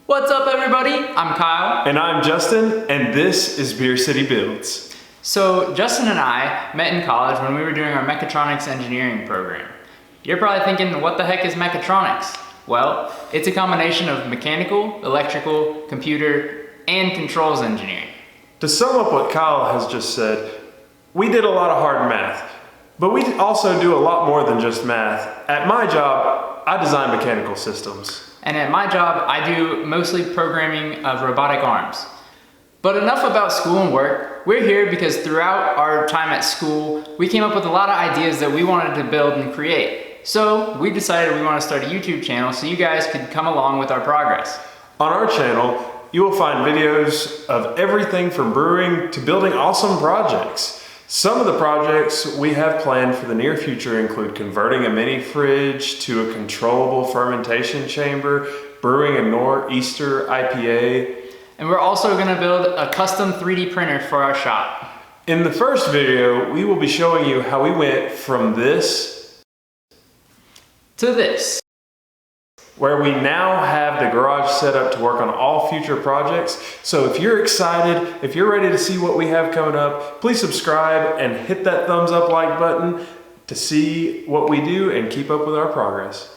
What's up, everybody? I'm Kyle. And I'm Justin, and this is Beer City Builds. So Justin and I met in college when we were doing our mechatronics engineering program. You're probably thinking, what the heck is mechatronics? Well, it's a combination of mechanical, electrical, computer, and controls engineering. To sum up what Kyle has just said, we did a lot of hard math, but we also do a lot more than just math. At my job, I design mechanical systems. And at my job, I do mostly programming of robotic arms. But enough about school and work. We're here because throughout our time at school, we came up with a lot of ideas that we wanted to build and create. So we decided we want to start a YouTube channel so you guys could come along with our progress. On our channel, you will find videos of everything from brewing to building awesome projects. Some of the projects we have planned for the near future include converting a mini fridge to a controllable fermentation chamber, brewing a Nor'easter IPA. And we're also going to build a custom 3D printer for our shop. In the first video, we will be showing you how we went from this to this, where we now have the garage set up to work on all future projects. So if you're excited, if you're ready to see what we have coming up, please subscribe and hit that thumbs up like button to see what we do and keep up with our progress.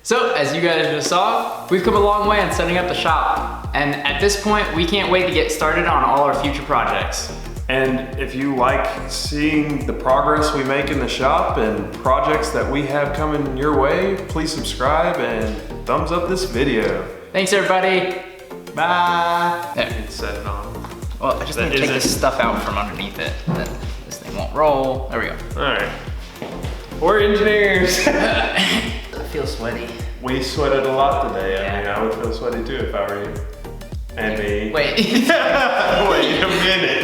So, as you guys just saw, we've come a long way in setting up the shop. And at this point, we can't wait to get started on all our future projects. And if you like seeing the progress we make in the shop and projects that we have coming your way, please subscribe and thumbs up this video. Thanks, everybody. Bye. There. And set it on. Well, I just need to take this stuff out from underneath it. Then this thing won't roll. There we go. All right. We're engineers. I feel sweaty. We sweated a lot today. Yeah. I mean, I would feel sweaty too if I were you. And me. Wait. Wait a minute.